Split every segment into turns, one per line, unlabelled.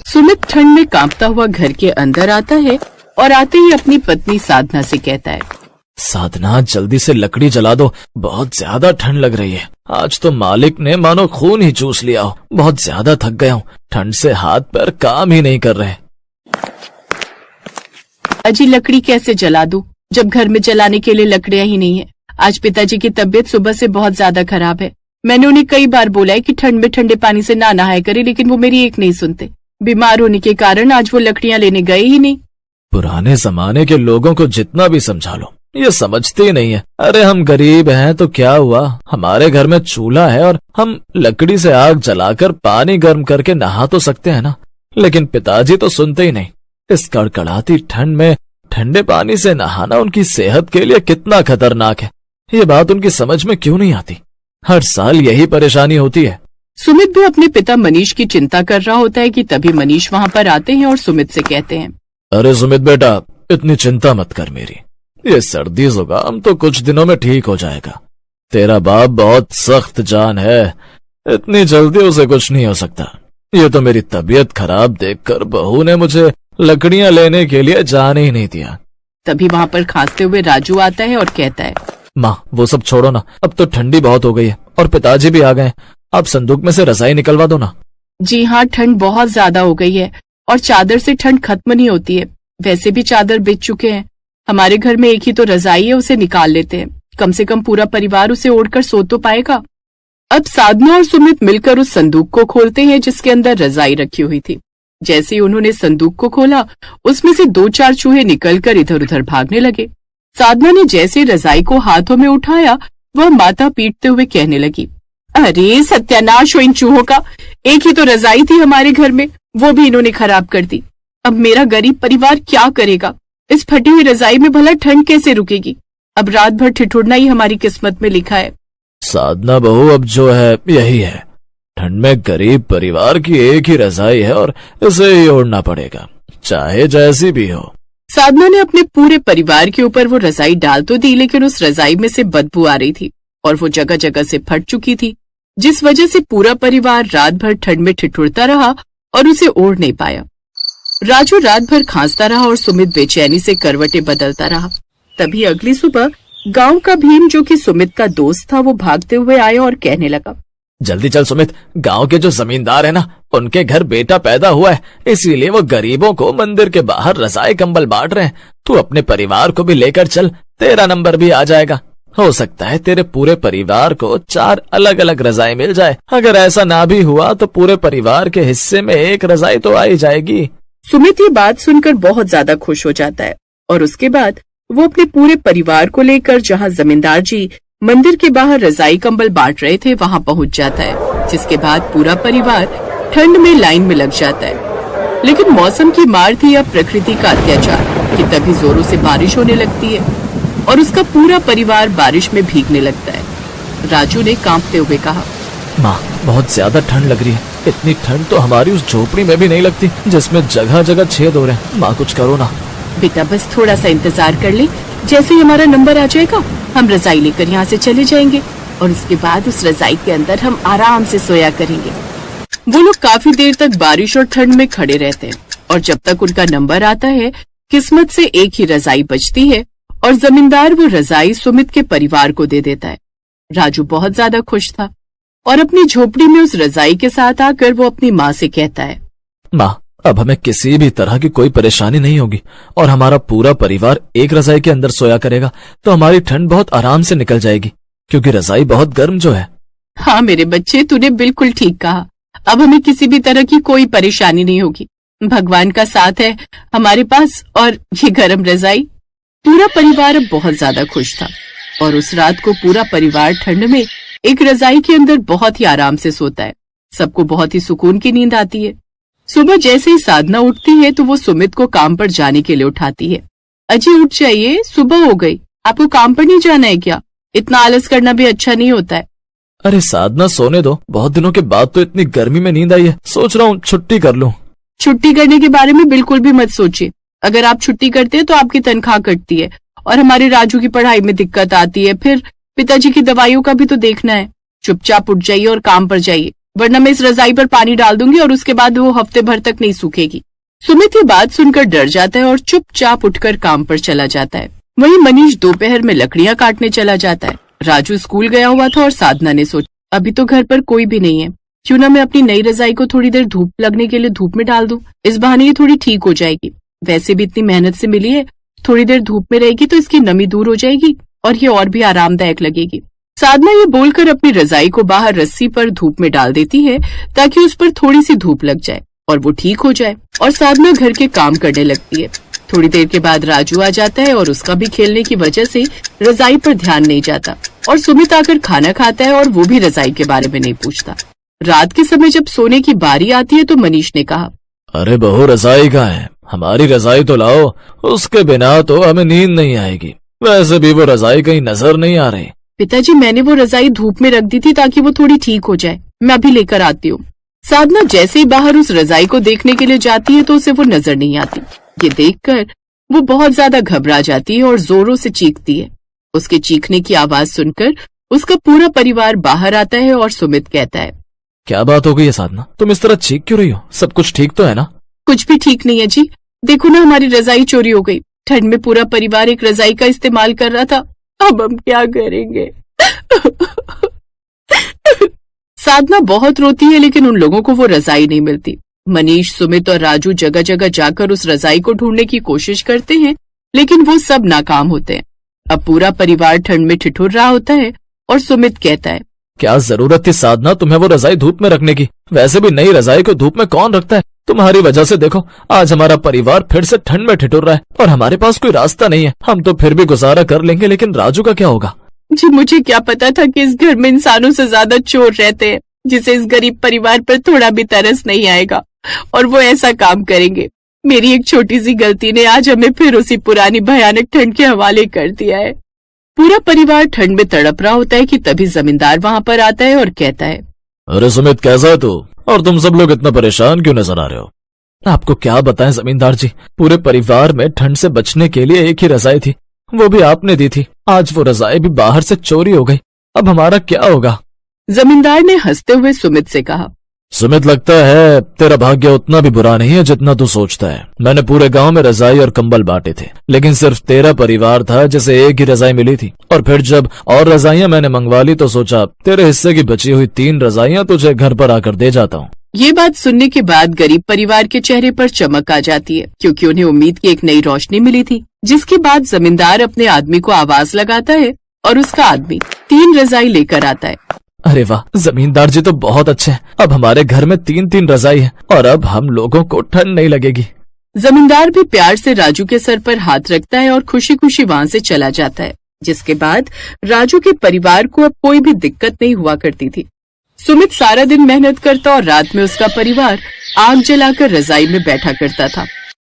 सुमित ठंड में कांपता हुआ घर के अंदर आता है और आते ही अपनी पत्नी साधना से कहता है,
साधना जल्दी से लकड़ी जला दो, बहुत ज्यादा ठंड लग रही है। आज तो मालिक ने मानो खून ही चूस लिया हो। बहुत ज्यादा थक गया हूँ, ठंड से हाथ पैर काम ही नहीं कर रहे।
अजी लकड़ी कैसे जला दूं जब घर में जलाने के लिए लकड़ियां ही नहीं है। आज पिताजी की तबीयत सुबह से बहुत ज्यादा खराब है। मैंने उन्हें कई बार बोला है कि ठंड में ठंडे पानी से ना नहाया करे, लेकिन वो मेरी एक नहीं सुनते। बीमार होने के कारण आज वो लकड़ियां लेने गए ही नहीं।
पुराने जमाने के लोगों को जितना भी समझा लो, ये समझते ही नहीं है। अरे हम गरीब हैं तो क्या हुआ, हमारे घर में चूल्हा है और हम लकड़ी से आग जलाकर पानी गर्म करके नहा तो सकते हैं ना। लेकिन पिताजी तो सुनते ही नहीं। इस कड़कड़ाती ठंड में ठंडे पानी से नहाना उनकी सेहत के लिए कितना खतरनाक है, ये बात उनकी समझ में क्यों नहीं आती। हर साल यही परेशानी होती है।
सुमित भी अपने पिता मनीष की चिंता कर रहा होता है कि तभी मनीष वहाँ पर आते हैं और सुमित से कहते हैं,
अरे सुमित बेटा, इतनी चिंता मत कर मेरी, ये सर्दी जुकाम तो कुछ दिनों में ठीक हो जाएगा। तेरा बाप बहुत सख्त जान है, इतनी जल्दी उसे कुछ नहीं हो सकता। ये तो मेरी तबीयत खराब देखकर बहू ने मुझे लकड़ियां लेने के लिए जाने ही नहीं दिया।
तभी वहाँ पर खांसते हुए राजू आता है और कहता है,
माँ वो सब छोड़ो ना, अब तो ठंडी बहुत हो गई है और पिताजी भी आ गए। आप संदूक में से रजाई निकलवा दो ना।
जी हाँ, ठंड बहुत ज्यादा हो गई है और चादर से ठंड खत्म नहीं होती है। वैसे भी चादर बिछ चुके हैं। हमारे घर में एक ही तो रजाई है, उसे निकाल लेते हैं। कम से कम पूरा परिवार उसे ओढ़कर सो तो पाएगा। अब साधना और सुमित मिलकर उस संदूक को खोलते हैं जिसके अंदर रजाई रखी हुई थी। जैसे ही उन्होंने संदूक को खोला, उसमें से 2-4 चूहे निकलकर इधर उधर भागने लगे। साधना ने जैसे रजाई को हाथों में उठाया, वह माथा पीटते हुए कहने लगी, अरे सत्यानाश हो इन चूहों का, एक ही तो रजाई थी हमारे घर में, वो भी इन्होंने खराब कर दी। अब मेरा गरीब परिवार क्या करेगा? इस फटी हुई रजाई में भला ठंड कैसे रुकेगी? अब रात भर ठिठुरना ही हमारी किस्मत में लिखा है।
साधना बहू, अब जो है यही है। ठंड में गरीब परिवार की एक ही रजाई है और इसे ही ओढ़ना पड़ेगा, चाहे जैसी भी हो।
साधना ने अपने पूरे परिवार के ऊपर वो रजाई डाल तो दी, लेकिन उस रजाई में से बदबू आ रही थी और वो जगह जगह से फट चुकी थी, जिस वजह से पूरा परिवार रात भर ठंड में ठिठुरता रहा और उसे ओढ़ नहीं पाया। राजू रात भर खांसता रहा और सुमित बेचैनी से करवटें बदलता रहा। तभी अगली सुबह गांव का भीम, जो कि सुमित का दोस्त था, वो भागते हुए आया और कहने लगा,
जल्दी चल सुमित, गांव के जो जमींदार है ना, उनके घर बेटा पैदा हुआ है, इसीलिए वो गरीबों को मंदिर के बाहर रजाई कंबल बांट रहे हैं। तू अपने परिवार को भी लेकर चल, तेरा नंबर भी आ जाएगा। हो सकता है तेरे पूरे परिवार को 4 अलग अलग रजाई मिल जाए। अगर ऐसा ना भी हुआ तो पूरे परिवार के हिस्से में एक रजाई तो आ ही जाएगी।
सुमित ये बात सुनकर बहुत ज्यादा खुश हो जाता है और उसके बाद वो अपने पूरे परिवार को लेकर जहाँ जमींदार जी मंदिर के बाहर रजाई कंबल बांट रहे थे वहाँ पहुँच जाता है, जिसके बाद पूरा परिवार ठंड में लाइन में लग जाता है। लेकिन मौसम की मार थी या प्रकृति का अत्याचार कि तभी जोरों से बारिश होने लगती है और उसका पूरा परिवार बारिश में भीगने लगता है। राजू ने कांपते हुए कहा,
माँ बहुत ज्यादा ठंड लग रही है। इतनी ठंड तो हमारी उस झोपड़ी में भी नहीं लगती जिसमें जगह जगह छेद हो रहे हैं। माँ कुछ करो ना।
बेटा बस थोड़ा सा इंतजार कर ले, जैसे ही हमारा नंबर आ जाएगा हम रजाई लेकर यहाँ से चले जाएंगे और उसके बाद उस रजाई के अंदर हम आराम से सोया करेंगे। वो लोग काफी देर तक बारिश और ठंड में खड़े रहते हैं और जब तक उनका नंबर आता है, किस्मत से एक ही रजाई बचती है और जमींदार वो रजाई सुमित के परिवार को दे देता है। राजू बहुत ज्यादा खुश था और अपनी झोपड़ी में उस रजाई के साथ आकर वो अपनी माँ से कहता है,
माँ अब हमें किसी भी तरह की कोई परेशानी नहीं होगी और हमारा पूरा परिवार एक रजाई के अंदर सोया करेगा तो हमारी ठंड बहुत आराम से निकल जाएगी, क्योंकि रजाई बहुत गर्म जो है।
हाँ मेरे बच्चे, तूने बिल्कुल ठीक कहा। अब हमें किसी भी तरह की कोई परेशानी नहीं होगी। भगवान का साथ है हमारे पास और ये गर्म रजाई। पूरा परिवार अब बहुत ज्यादा खुश था और उस रात को पूरा परिवार ठंड में एक रजाई के अंदर बहुत ही आराम से सोता है। सबको बहुत ही सुकून की नींद आती है। सुबह जैसे ही साधना उठती है तो वो सुमित को काम पर जाने के लिए उठाती है। अजी उठ जाइए, सुबह हो गई, आपको काम पर नहीं जाना है क्या? इतना आलस करना भी अच्छा नहीं होता है।
अरे साधना सोने दो, बहुत दिनों के बाद तो इतनी गर्मी में नींद आई है, सोच रहा हूँ छुट्टी कर लूं।
छुट्टी करने के बारे में बिल्कुल भी मत सोचिए। अगर आप छुट्टी करते हैं तो आपकी तनख्वाह कटती है और हमारे राजू की पढ़ाई में दिक्कत आती है, फिर पिताजी की दवाइयों का भी तो देखना है। चुपचाप उठ जाइए और काम पर जाइए। वरना मैं इस रजाई पर पानी डाल दूंगी और उसके बाद वो हफ्ते भर तक नहीं सूखेगी। सुमित ये बात सुनकर डर जाता है और चुपचाप उठकर काम पर चला जाता है। वहीं मनीष दोपहर में लकड़ियां काटने चला जाता है। राजू स्कूल गया हुआ था और साधना ने सोचा अभी तो घर पर कोई भी नहीं है, क्यों ना मैं अपनी नई रजाई को थोड़ी देर धूप लगने के लिए धूप में डाल दूं। इस बहाने ये थोड़ी ठीक हो जाएगी। वैसे भी इतनी मेहनत से मिली है, थोड़ी देर धूप में रहेगी तो इसकी नमी दूर हो जाएगी और ये और भी आरामदायक लगेगी। साधना ये बोलकर अपनी रजाई को बाहर रस्सी पर धूप में डाल देती है ताकि उस पर थोड़ी सी धूप लग जाए और वो ठीक हो जाए, और साधना घर के काम करने लगती है। थोड़ी देर के बाद राजू आ जाता है और उसका भी खेलने की वजह से रजाई पर ध्यान नहीं जाता, और सुमित आकर खाना खाता है और वो भी रजाई के बारे में नहीं पूछता। रात के समय जब सोने की बारी आती है तो मनीष ने कहा,
अरे बहू रजाई कहाँ है? हमारी रजाई तो लाओ, उसके बिना तो हमें नींद नहीं आएगी। वैसे भी वो रजाई कहीं नजर नहीं आ रही।
पिताजी मैंने वो रजाई धूप में रख दी थी ताकि वो थोड़ी ठीक हो जाए, मैं अभी लेकर आती हूँ। साधना जैसे ही बाहर उस रजाई को देखने के लिए जाती है तो उसे वो नजर नहीं आती। ये देखकर वो बहुत ज्यादा घबरा जाती है और जोरों से चीखती है। उसके चीखने की आवाज सुनकर उसका पूरा परिवार बाहर आता है और सुमित कहता है,
क्या बात हो गई है साधना? तुम इस तरह चीख क्यों रही हो? सब कुछ ठीक तो है ना?
कुछ भी ठीक नहीं है जी, देखो ना हमारी रजाई चोरी हो गई। ठंड में पूरा परिवार एक रजाई का इस्तेमाल कर रहा था, अब हम क्या करेंगे? साधना बहुत रोती है लेकिन उन लोगों को वो रजाई नहीं मिलती। मनीष, सुमित और राजू जगह जगह जाकर उस रजाई को ढूंढने की कोशिश करते हैं लेकिन वो सब नाकाम होते हैं। अब पूरा परिवार ठंड में ठिठुर रहा होता है और सुमित कहता है,
क्या जरूरत थी साधना तुम्हें वो रजाई धूप में रखने की? वैसे भी नई रजाई को धूप में कौन रखता है? तुम्हारी वजह से देखो आज हमारा परिवार फिर से ठंड में ठिठुर रहा है और हमारे पास कोई रास्ता नहीं है। हम तो फिर भी गुजारा कर लेंगे लेकिन राजू का क्या होगा?
जी मुझे क्या पता था कि इस घर में इंसानों से ज्यादा चोर रहते हैं, जिसे इस गरीब परिवार पर थोड़ा भी तरस नहीं आएगा और वो ऐसा काम करेंगे। मेरी एक छोटी सी गलती ने आज हमें फिर उसी पुरानी भयानक ठंड के हवाले कर दिया है। पूरा परिवार ठंड में तड़प रहा होता है कि तभी जमींदार वहाँ पर आता है और कहता है,
अरे सुमित कैसा है तू? और तुम सब लोग इतना परेशान क्यों नजर आ रहे हो? आपको क्या बताएं जमींदार जी, पूरे परिवार में ठंड से बचने के लिए एक ही रजाई थी, वो भी आपने दी थी। आज वो रजाई भी बाहर से चोरी हो गई, अब हमारा क्या होगा?
जमींदार ने हंसते हुए सुमित से कहा,
सुमित लगता है तेरा भाग्य उतना भी बुरा नहीं है जितना तू सोचता है। मैंने पूरे गांव में रजाई और कंबल बांटे थे लेकिन सिर्फ तेरा परिवार था जिसे एक ही रजाई मिली थी, और फिर जब और रजाइयां मैंने मंगवा ली तो सोचा तेरे हिस्से की बची हुई 3 रजाइयां तुझे घर पर आकर दे जाता हूँ।
ये बात सुनने के बाद गरीब परिवार के चेहरे पर चमक आ जाती है क्योंकि उन्हें उम्मीद की एक नई रोशनी मिली थी। जिसके बाद जमींदार अपने आदमी को आवाज लगाता है और उसका आदमी 3 रजाई लेकर आता है।
अरे वाह, जमींदार जी तो बहुत अच्छे हैं। अब हमारे घर में 3-3 रजाई है और अब हम लोगों को ठंड नहीं लगेगी।
जमींदार भी प्यार से राजू के सर पर हाथ रखता है और खुशी खुशी वहाँ से चला जाता है। जिसके बाद राजू के परिवार को अब कोई भी दिक्कत नहीं हुआ करती थी। सुमित सारा दिन मेहनत करता और रात में उसका परिवार आग जलाकर रजाई में बैठा करता था।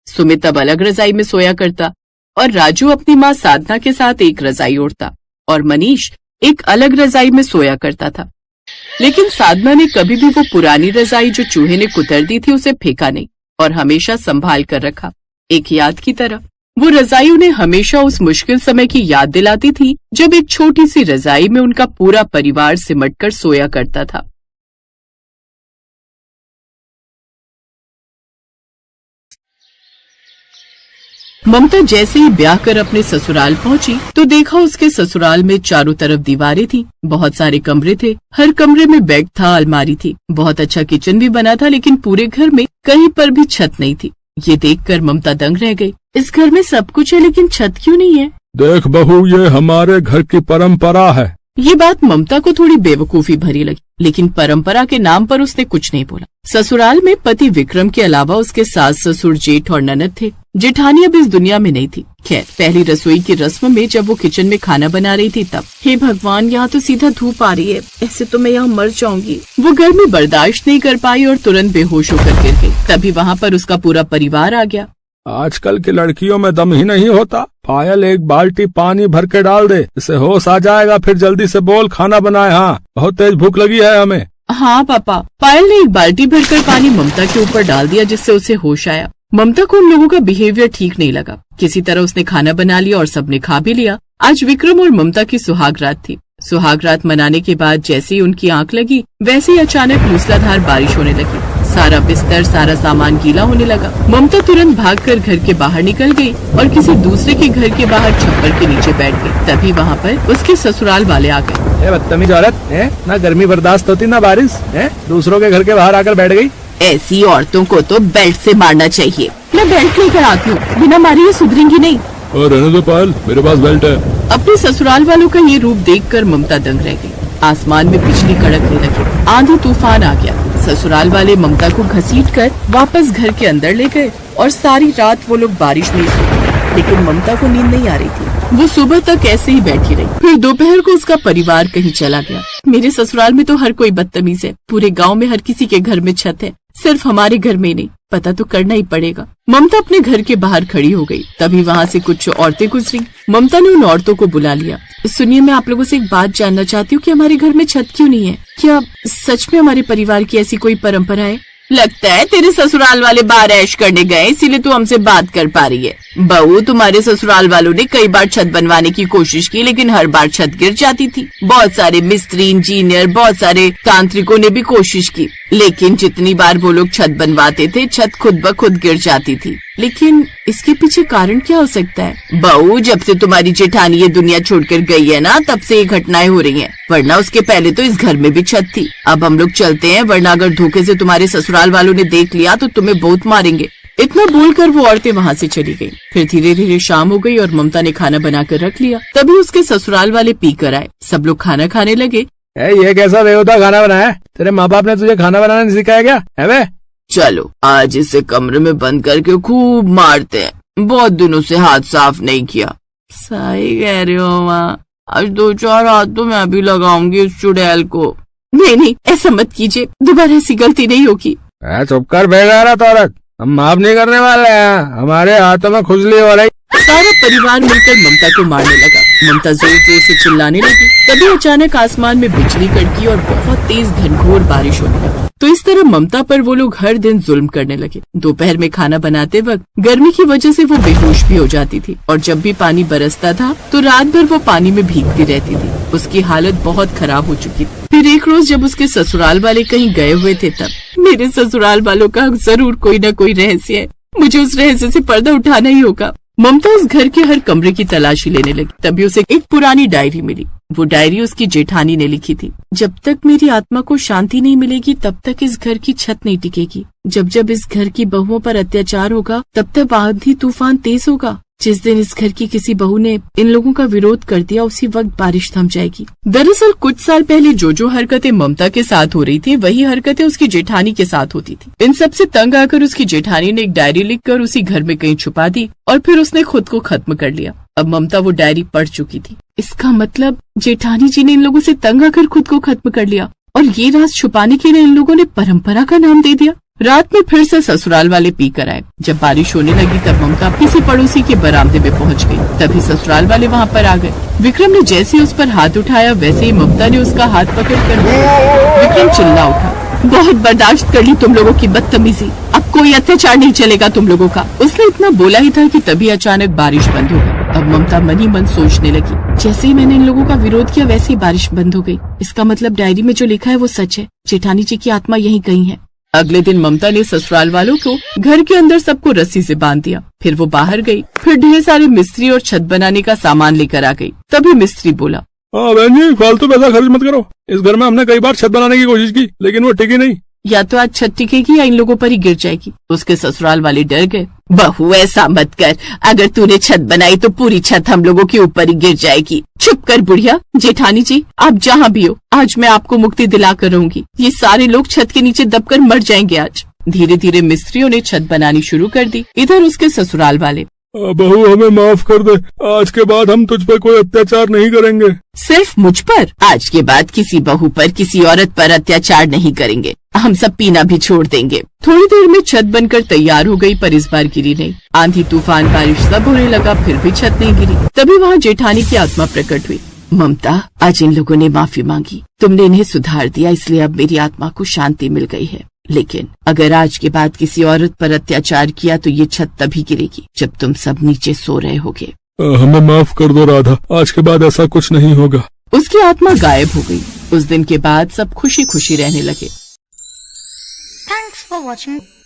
सुमित अब अलग रजाई में सोया करता और राजू अपनी माँ साधना के साथ एक रजाई ओढ़ता और मनीष एक अलग रजाई में सोया करता था। लेकिन साधना ने कभी भी वो पुरानी रजाई जो चूहे ने कुतर दी थी उसे फेंका नहीं और हमेशा संभाल कर रखा, एक याद की तरह। वो रजाई उन्हें हमेशा उस मुश्किल समय की याद दिलाती थी जब एक छोटी सी रजाई में उनका पूरा परिवार सिमटकर सोया करता था। ममता जैसे ही ब्याह कर अपने ससुराल पहुंची तो देखा उसके ससुराल में चारों तरफ दीवारें थी, बहुत सारे कमरे थे, हर कमरे में बेड था, अलमारी थी, बहुत अच्छा किचन भी बना था, लेकिन पूरे घर में कहीं पर भी छत नहीं थी। ये देखकर ममता दंग रह गई। इस घर में सब कुछ है लेकिन छत क्यों नहीं है?
देख बहू, ये हमारे घर की परंपरा है।
ये बात ममता को थोड़ी बेवकूफी भरी लगी, लेकिन परंपरा के नाम पर उसने कुछ नहीं बोला। ससुराल में पति विक्रम के अलावा उसके सास, ससुर, जेठ और ननद थे। जेठानी अब इस दुनिया में नहीं थी। खैर, पहली रसोई की रस्म में जब वो किचन में खाना बना रही थी तब, हे भगवान, यहाँ तो सीधा धूप आ रही है, ऐसे तो मैं यहाँ मर जाऊंगी। वो गर्मी बर्दाश्त नहीं कर पाई और तुरंत बेहोश होकर गिर गई। तभी वहाँ पर उसका पूरा परिवार आ गया।
आजकल की लड़कियों में दम ही नहीं होता। पायल, एक बाल्टी पानी भर के डाल दे, इससे होश आ जाएगा। फिर जल्दी से बोल, खाना बनाए। हाँ, बहुत तेज भूख लगी है हमें।
हाँ पापा। पायल ने एक बाल्टी भरकर पानी ममता के ऊपर डाल दिया जिससे उसे होश आया। ममता को उन लोगों का बिहेवियर ठीक नहीं लगा। किसी तरह उसने खाना बना लिया और सबने खा भी लिया। आज विक्रम और ममता की सुहाग रात थी। सुहाग रात मनाने के बाद जैसे ही उनकी आंख लगी वैसे ही अचानक मूसलाधार बारिश होने लगी। सारा बिस्तर, सारा सामान गीला होने लगा। ममता तुरंत भागकर घर के बाहर निकल गई और किसी दूसरे के घर के बाहर छप्पर के नीचे बैठ गई। तभी वहाँ पर उसके ससुराल वाले आ गए।
बदतमीज औरत है, ना गर्मी बर्दाश्त होती ना बारिश है, दूसरों के घर के बाहर आकर बैठ गई।
ऐसी औरतों को तो बेल्ट से मारना चाहिए। मैं बेल्ट लेकर आती हूँ, बिना मारी ये सुधरेंगी नहीं।
और रहने दो पायल, मेरे पास बेल्ट है।
अपने ससुराल वालों का ये रूप देखकर ममता दंग रह गई। आसमान में बिजली कड़कने लगी, आंधी तूफान आ गया। ससुराल वाले ममता को घसीटकर वापस घर के अंदर ले गए और सारी रात वो लोग बारिश में सोए। लेकिन ममता को नींद नहीं आ रही थी। वो सुबह तक ऐसे ही बैठी रही। फिर दोपहर को उसका परिवार कहीं चला गया। मेरे ससुराल में तो हर कोई बदतमीज है। पूरे गांव में हर किसी के घर में छत है, सिर्फ हमारे घर में नहीं। पता तो करना ही पड़ेगा। ममता अपने घर के बाहर खड़ी हो गई। तभी वहाँ से कुछ औरतें गुजरी। ममता ने उन औरतों को बुला लिया। सुनिए, मैं आप लोगों से एक बात जानना चाहती हूँ कि हमारे घर में छत क्यों नहीं है? क्या सच में हमारे परिवार की ऐसी कोई परंपरा है? लगता है तेरे ससुराल वाले बाहर ऐश करने गए, इसीलिए तू हमसे बात कर पा रही है। बहू, तुम्हारे ससुराल वालों ने कई बार छत बनवाने की कोशिश की, लेकिन हर बार छत गिर जाती थी। बहुत सारे मिस्त्री, इंजीनियर, बहुत सारे तांत्रिकों ने भी कोशिश की, लेकिन जितनी बार वो लोग छत बनवाते थे, छत खुद ब खुद गिर जाती थी। लेकिन इसके पीछे कारण क्या हो सकता है? बहू, जब से तुम्हारी जेठानी ये दुनिया छोड़कर गई है ना, तब से ये घटनाएं हो रही हैं। वरना उसके पहले तो इस घर में भी छत थी। अब हम लोग चलते हैं, वरना अगर धोखे से तुम्हारे ससुराल वालों ने देख लिया तो तुम्हें बहुत मारेंगे। इतना बोलकर वो औरतें वहाँ से चली गयी। फिर धीरे धीरे शाम हो गई और ममता ने खाना बनाकर रख लिया। तभी उसके ससुराल वाले पी कर आए। सब लोग खाना खाने लगे।
ये कैसा बेहुदा खाना बनाया है? तेरे माँ बाप ने तुझे खाना बनाना नहीं सिखाया क्या? है वे?
चलो आज इसे कमरे में बंद करके खूब मारते हैं। बहुत दिनों से हाथ साफ नहीं किया। सही कह रही हो माँ, आज 2-4 हाथ तो मैं भी लगाऊंगी उस चुड़ैल को। नहीं, ऐसा मत कीजिए, दोबारा ऐसी गलती नहीं होगी।
चुप कर बेगारा औरत, हम माफ नहीं करने वाले हैं। हमारे हाथों में खुजली हो रही।
सारा परिवार मिलकर ममता को मारने लगा। ममता जोर जोर से चिल्लाने लगी। तभी अचानक आसमान में बिजली कड़की और बहुत तेज घनघोर बारिश होने लगी। तो इस तरह ममता पर वो लोग हर दिन जुल्म करने लगे। दोपहर में खाना बनाते वक्त गर्मी की वजह से वो बेहोश भी हो जाती थी और जब भी पानी बरसता था तो रात भर वो पानी में भीगती रहती थी। उसकी हालत बहुत खराब हो चुकी थी। फिर एक रोज जब उसके ससुराल वाले कहीं गए हुए थे, तब मेरे ससुराल वालों का जरूर कोई न कोई रहस्य है। मुझे उस रहस्य से पर्दा उठाना ही होगा। ममता उस घर के हर कमरे की तलाशी लेने लगी। तभी उसे एक पुरानी डायरी मिली। वो डायरी उसकी जेठानी ने लिखी थी। जब तक मेरी आत्मा को शांति नहीं मिलेगी, तब तक इस घर की छत नहीं टिकेगी। जब जब इस घर की बहुओं पर अत्याचार होगा, तब तक आंधी तूफान तेज होगा। जिस दिन इस घर की किसी बहू ने इन लोगों का विरोध कर दिया, उसी वक्त बारिश थम जाएगी। दरअसल कुछ साल पहले जो हरकतें ममता के साथ हो रही थी, वही हरकतें उसकी जेठानी के साथ होती थी। इन सब से तंग आकर उसकी जेठानी ने एक डायरी लिखकर उसी घर में कहीं छुपा दी और फिर उसने खुद को खत्म कर लिया। अब ममता वो डायरी पढ़ चुकी थी। इसका मतलब जेठानी जी ने इन लोगों से तंग आकर खुद को खत्म कर लिया और ये राज छुपाने के लिए इन लोगों ने परंपरा का नाम दे दिया। रात में फिर से ससुराल वाले पी कर आए। जब बारिश होने लगी तब ममता किसी पड़ोसी के बरामदे में पहुंच गई। तभी ससुराल वाले वहां पर आ गए। विक्रम ने जैसे ही उस पर हाथ उठाया, वैसे ही ममता ने उसका हाथ पकड़कर विक्रम चिल्ला उठा, बहुत बर्दाश्त कर ली तुम लोगों की बदतमीजी, अब कोई अत्याचार नहीं चलेगा तुम लोगों का। उसने इतना बोला ही था कि तभी अचानक बारिश बंद हो गई। अब ममता मन ही मन सोचने लगी, जैसे ही मैंने इन लोगों का विरोध किया वैसे ही बारिश बंद हो गई। इसका मतलब डायरी में जो लिखा है वो सच है। जेठानी जी की आत्मा यहीं कहीं है। अगले दिन ममता ने ससुराल वालों को घर के अंदर सबको रस्सी से बांध दिया। फिर वो बाहर गई। फिर ढेर सारे मिस्त्री और छत बनाने का सामान लेकर आ गई। तभी मिस्त्री बोला,
बहन जी, फालतू पैसा खर्च मत करो। इस घर में हमने कई बार छत बनाने की कोशिश की, लेकिन वो टिकी नहीं।
या तो आज छत टिकेगी या इन लोगों पर ही गिर जाएगी। उसके ससुराल वाले डर गए। बहू ऐसा मत कर, अगर तूने छत बनाई तो पूरी छत हम लोगों के ऊपर ही गिर जाएगी। चुप कर बुढ़िया। जेठानी जी, आप जहाँ भी हो, आज मैं आपको मुक्ति दिला कर रहूंगी। ये सारे लोग छत के नीचे दबकर मर जाएंगे आज। धीरे धीरे मिस्त्रियों ने छत बनानी शुरू कर दी। इधर उसके ससुराल वाले,
बहू हमें माफ कर दे, आज के बाद हम तुझ पर कोई अत्याचार नहीं करेंगे।
सिर्फ मुझ पर? आज के बाद किसी बहू पर, किसी औरत पर अत्याचार नहीं करेंगे। हम सब पीना भी छोड़ देंगे। थोड़ी देर में छत बनकर तैयार हो गई, पर इस बार गिरी नहीं। आंधी तूफान बारिश सब होने लगा, फिर भी छत नहीं गिरी। तभी वहाँ जेठानी की आत्मा प्रकट हुई। ममता, आज इन लोगों ने माफी मांगी, तुमने इन्हें सुधार दिया, इसलिए अब मेरी आत्मा को शांति मिल गई है। लेकिन अगर आज के बाद किसी औरत पर अत्याचार किया तो ये छत तभी गिरेगी जब तुम सब नीचे सो रहे होगे।
हमें माफ कर दो राधा, आज के बाद ऐसा कुछ नहीं होगा।
उसकी आत्मा गायब हो गई। उस दिन के बाद सब खुशी खुशी रहने लगे।
Thanks for watching.